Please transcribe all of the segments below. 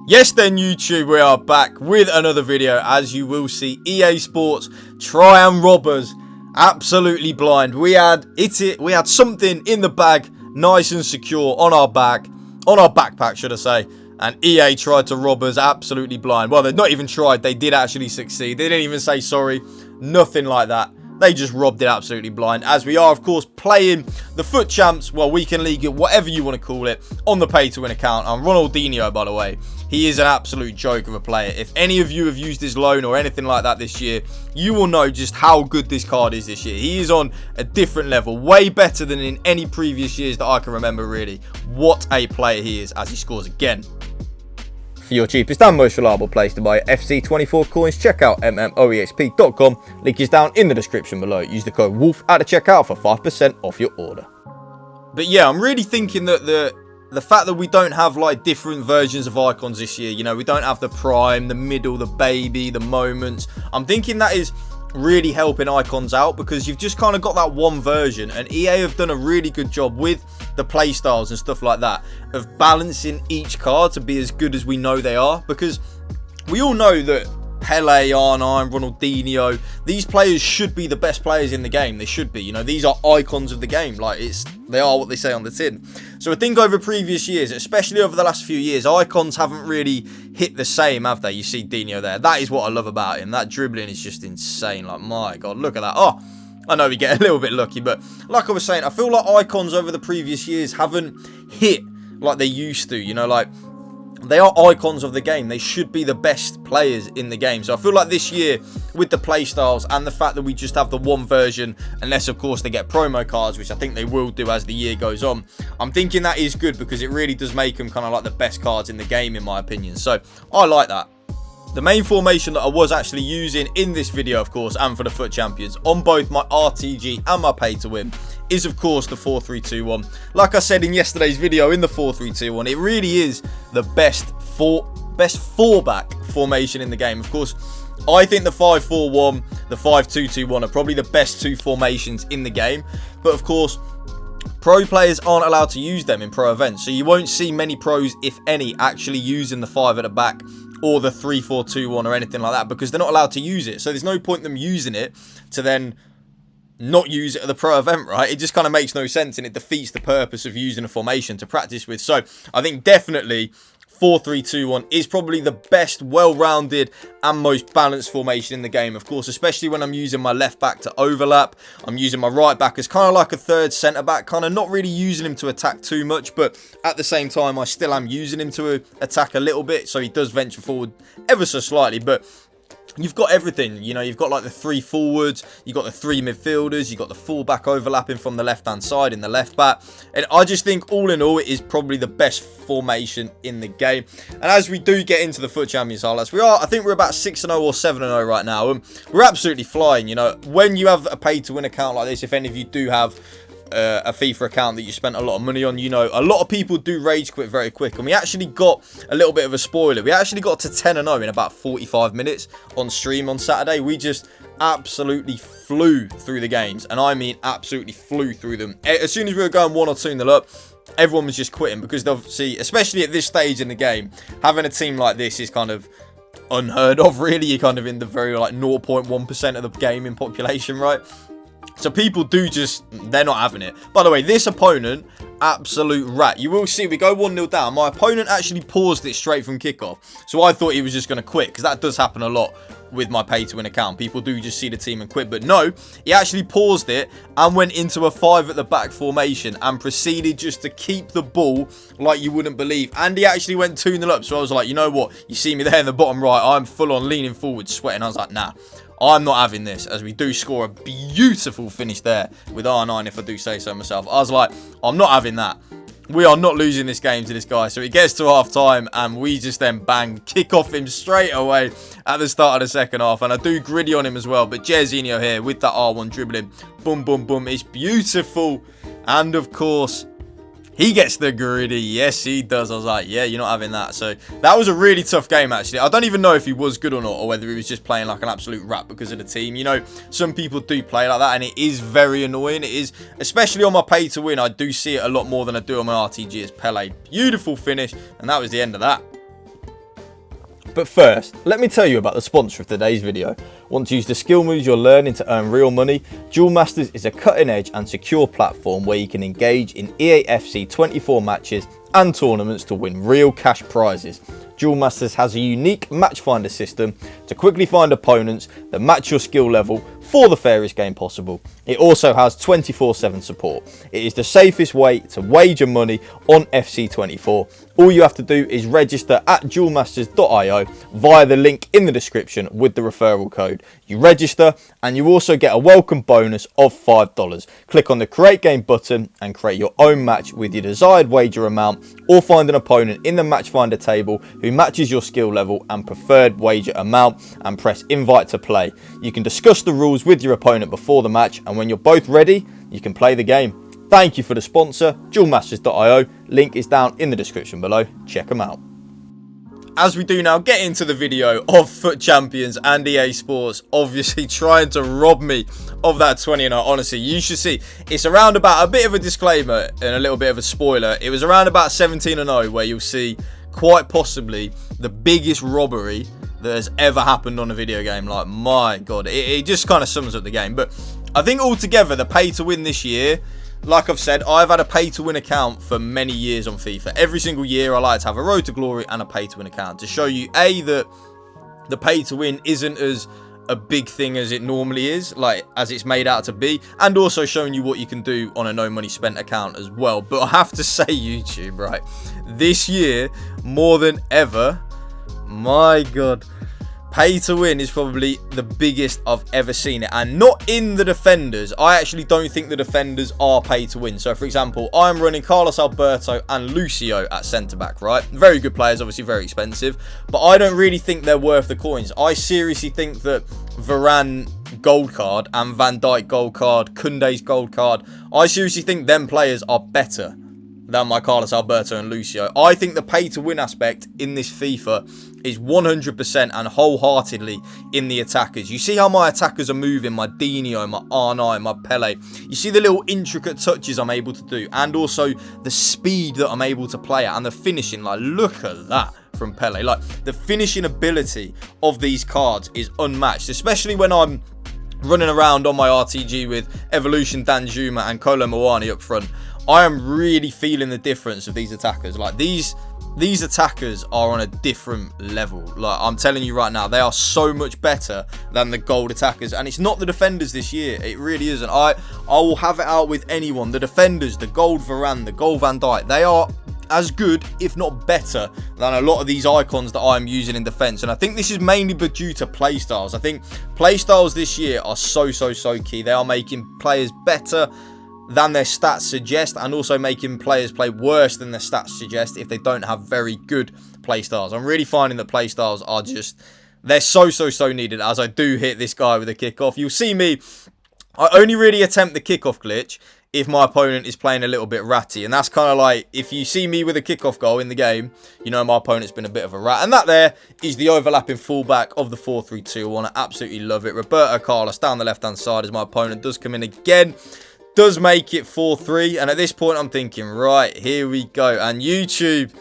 Yes then YouTube, we are back with another video. As you will see, EA Sports try and rob us absolutely blind. We had something in the bag, nice and secure on our backpack should I say, and EA tried to rob us absolutely blind. Well, they've not even tried, they did actually succeed. They didn't even say sorry, nothing like that. They just robbed it absolutely blind, as we are, of course, playing the Foot Champs, well, Weekend League, whatever you want to call it, on the pay-to-win account. I'm Ronaldinho, by the way. He is an absolute joke of a player. If any of you have used his loan or anything like that this year, you will know just how good this card is this year. He is on a different level, way better than in any previous years that I can remember, really. What a player he is, as he scores again. For your cheapest and most reliable place to buy FC24 coins, check out mmoexp.com. Link is down in the description below. Use the code WOLF at the checkout for 5% off your order. But yeah, I'm really thinking that the fact that we don't have like different versions of icons this year, you know, we don't have the prime, the middle, the baby, the moments. I'm thinking that is really helping icons out, because you've just kind of got that one version, and EA have done a really good job with the play styles and stuff like that of balancing each card to be as good as we know they are, because we all know that Pele, R9, Ronaldinho, these players should be the best players in the game. They should be, you know, these are icons of the game. Like, they are what they say on the tin. So I think over previous years, especially over the last few years, icons haven't really hit the same, have they? You see Dino there. That is what I love about him. That dribbling is just insane. Like, my God, look at that. Oh, I know we get a little bit lucky, but like I was saying, I feel like icons over the previous years haven't hit like they used to, you know, like, they are icons of the game. They should be the best players in the game. So I feel like this year, with the play styles and the fact that we just have the one version, unless of course they get promo cards, which I think they will do as the year goes on, I'm thinking that is good, because it really does make them kind of like the best cards in the game, in my opinion. So I like that. The main formation that I was actually using in this video, of course, and for the Foot Champions, on both my RTG and my pay-to-win, is of course the 4-3-2-1. Like I said in yesterday's video, in the 4-3-2-1, it really is the best four-back formation in the game. Of course, I think the 5-4-1, the 5-2-2-1 are probably the best two formations in the game. But of course, pro players aren't allowed to use them in pro events, so you won't see many pros, if any, actually using the 5 at the back or the 3-4-2-1 or anything like that, because they're not allowed to use it. So there's no point in them using it to then not use it at the pro event, right? It just kind of makes no sense, and it defeats the purpose of using a formation to practice with. So I think definitely 4-3-2-1 is probably the best, well-rounded and most balanced formation in the game, of course, especially when I'm using my left back to overlap. I'm using my right back as kind of like a third centre back, kind of not really using him to attack too much, but at the same time I still am using him to attack a little bit, so he does venture forward ever so slightly. But you've got everything, you know, you've got like the 3 forwards, you've got the 3 midfielders, you've got the full-back overlapping from the left-hand side in the left back. And I just think, all in all, it is probably the best formation in the game. And as we do get into the Foot Champions highlights, I think we're about 6-0 or 7-0 right now. And we're absolutely flying, you know. When you have a pay-to-win account like this, if any of you do have a FIFA account that you spent a lot of money on, you know, a lot of people do rage quit very quick, and we actually got a little bit of a spoiler. We actually got to 10-0 in about 45 minutes on stream on Saturday. We just absolutely flew through the games, and I mean absolutely flew through them. As soon as we were going 1 or 2-0 up, everyone was just quitting, because obviously, especially at this stage in the game, having a team like this is kind of unheard of, really. You're kind of in the very like 0.1% of the gaming population, right? So people they're not having it. By the way, this opponent, absolute rat. You will see, we go 1-0 down. My opponent actually paused it straight from kickoff. So I thought he was just going to quit, because that does happen a lot with my pay-to-win account. People do just see the team and quit. But no, he actually paused it and went into a 5 at the back formation and proceeded just to keep the ball like you wouldn't believe. And he actually went 2-0 up. So I was like, you know what? You see me there in the bottom right. I'm full on leaning forward, sweating. I was like, nah, I'm not having this, as we do score a beautiful finish there with R9, if I do say so myself. I was like, I'm not having that. We are not losing this game to this guy. So it gets to half time, and we just then bang, kick off him straight away at the start of the second half. And I do gritty on him as well. But Jairzinho here with that R1 dribbling. Boom, boom, boom. It's beautiful. And of course, he gets the gritty. Yes, he does. I was like, yeah, you're not having that. So that was a really tough game, actually. I don't even know if he was good or not, or whether he was just playing like an absolute rat because of the team. You know, some people do play like that, and it is very annoying. It is, especially on my pay to win. I do see it a lot more than I do on my RTG as Pele. Beautiful finish, and that was the end of that. But first, let me tell you about the sponsor of today's video. Want to use the skill moves you're learning to earn real money? Duel Masters is a cutting edge and secure platform where you can engage in EAFC 24 matches and tournaments to win real cash prizes. Duel Masters has a unique match finder system to quickly find opponents that match your skill level for the fairest game possible. It also has 24/7 support. It is the safest way to wager money on FC24. All you have to do is register at duelmasters.io via the link in the description with the referral code. You register and you also get a welcome bonus of $5. Click on the create game button and create your own match with your desired wager amount, or find an opponent in the match finder table who matches your skill level and preferred wager amount and press invite to play. You can discuss the rules with your opponent before the match, and when you're both ready, you can play the game. Thank you for the sponsor, duelmasters.io. Link is down in the description below. Check them out. As we do now get into the video of Foot Champions and EA Sports obviously trying to rob me of that 20-0. Honestly, you should see. It's around about, a bit of a disclaimer and a little bit of a spoiler. It was around about 17-0 where you'll see quite possibly the biggest robbery that has ever happened on a video game. Like, my God, it just kind of sums up the game. But I think altogether, the pay to win this year, like I've said, I've had a pay to win account for many years on FIFA. Every single year, I like to have a road to glory and a pay to win account to show you, A, that the pay to win isn't as a big thing as it normally is, like as it's made out to be, and also showing you what you can do on a no money spent account as well. But I have to say, YouTube, right, this year more than ever, my God, pay to win is probably the biggest I've ever seen it. And not in the defenders. I actually don't think the defenders are pay to win. So for example, I'm running Carlos Alberto and Lucio at centre back, right? Very good players, obviously very expensive, but I don't really think they're worth the coins. I seriously think that Varane gold card and Van Dijk gold card, Koundé's gold card, I seriously think them players are better than my Carlos Alberto and Lucio. I think the pay to win aspect in this FIFA is 100% and wholeheartedly in the attackers. You see how my attackers are moving, my Dino, my R9, my Pele. You see the little intricate touches I'm able to do, and also the speed that I'm able to play at, and the finishing. Like, look at that from Pele. Like, the finishing ability of these cards is unmatched, especially when I'm running around on my RTG with Evolution Danjuma and Kolo Muani up front. I am really feeling the difference of these attackers. Like, these attackers are on a different level. Like, I'm telling you right now, they are so much better than the gold attackers. And it's not the defenders this year. It really isn't. I will have it out with anyone. The defenders, the gold Varane, the gold Van Dijk, they are as good, if not better, than a lot of these icons that I'm using in defense. And I think this is mainly due to playstyles. I think playstyles this year are so key. They are making players better than their stats suggest, and also making players play worse than their stats suggest if they don't have very good playstyles. I'm really finding that playstyles are just, they're so needed. As I do hit this guy with a kickoff, you'll see me, I only really attempt the kickoff glitch if my opponent is playing a little bit ratty. And that's kind of like, if you see me with a kickoff goal in the game, you know my opponent's been a bit of a rat. And that there is the overlapping fullback of the 4-3-2. I absolutely love it. Roberto Carlos down the left-hand side as my opponent does come in again. Does make it 4-3, and at this point I'm thinking, right, here we go. And YouTube,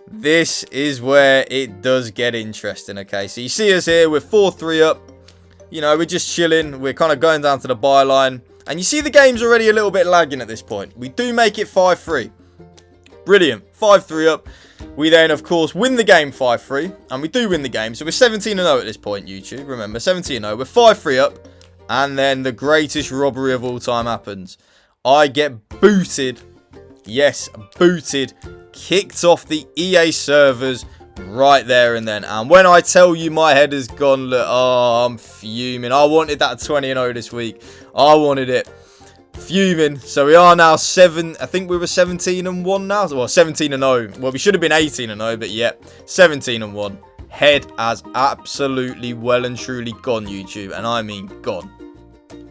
this is where it does get interesting. Okay, so you see us here, we're 4-3 up, you know, we're just chilling, we're kind of going down to the byline, and you see the game's already a little bit lagging at this point. We do make it 5-3, brilliant, 5-3 up. We then of course win the game 5-3, and we do win the game, so we're 17-0 at this point. YouTube, remember, 17-0, we're 5-3 up. And then the greatest robbery of all time happens. I get booted. Yes, booted. Kicked off the EA servers right there and then. And when I tell you my head has gone, look, oh, I'm fuming. I wanted that 20-0 this week. I wanted it. Fuming. So we are now I think we were 17-1 now. Well, 17-0. Well, we should have been 18-0, but yeah, 17-1. Head has absolutely well and truly gone, YouTube, and I mean gone.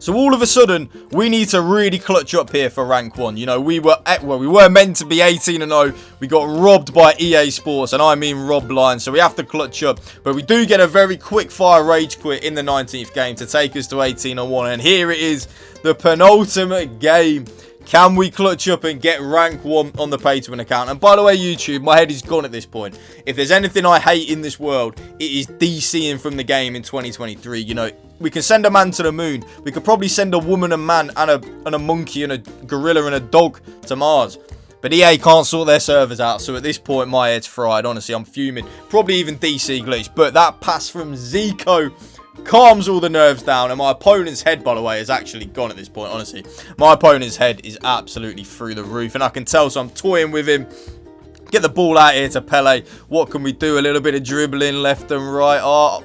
So all of a sudden, we need to really clutch up here for rank 1. You know, we were meant to be 18-0. We got robbed by EA Sports, and I mean robbed blind. So we have to clutch up. But we do get a very quick fire rage quit in the 19th game to take us to 18-1. And here it is, the penultimate game. Can we clutch up and get rank 1 on the pay-to-win account? And by the way, YouTube, my head is gone at this point. If there's anything I hate in this world, it is DCing from the game in 2023. You know, we can send a man to the moon. We could probably send a woman, a man, and a monkey, and a gorilla, and a dog to Mars. But EA can't sort their servers out. So at this point, my head's fried. Honestly, I'm fuming. Probably even DC glitch. But that pass from Zico calms all the nerves down, and my opponent's head, by the way, is actually gone at this point. Honestly, my opponent's head is absolutely through the roof, and I can tell, so I'm toying with him. Get the ball out here to Pele. What can we do? A little bit of dribbling left and right.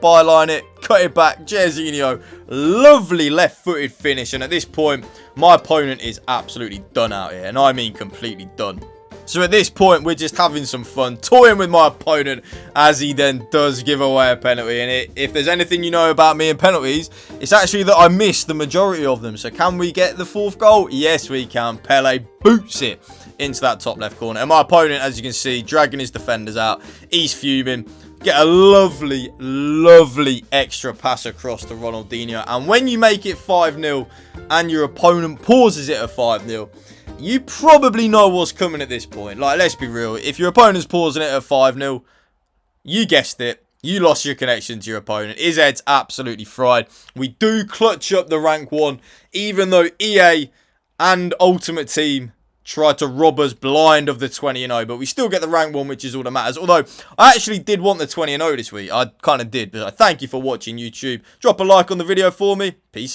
Byline it, cut it back. Jairzinho, lovely left-footed finish, and at this point, my opponent is absolutely done out here, and I mean completely done. So at this point, we're just having some fun, toying with my opponent as he then does give away a penalty. And if there's anything you know about me and penalties, it's actually that I miss the majority of them. So can we get the 4th goal? Yes, we can. Pele boots it into that top left corner. And my opponent, as you can see, dragging his defenders out. He's fuming. Get a lovely, lovely extra pass across to Ronaldinho. And when you make it 5-0 and your opponent pauses it at 5-0, you probably know what's coming at this point. Like, let's be real. If your opponent's pausing it at 5-0, you guessed it. You lost your connection to your opponent. His head's absolutely fried. We do clutch up the rank 1, even though EA and Ultimate Team tried to rob us blind of the 20-0. But we still get the rank 1, which is all that matters. Although, I actually did want the 20-0 this week. I kind of did. But thank you for watching, YouTube. Drop a like on the video for me. Peace out.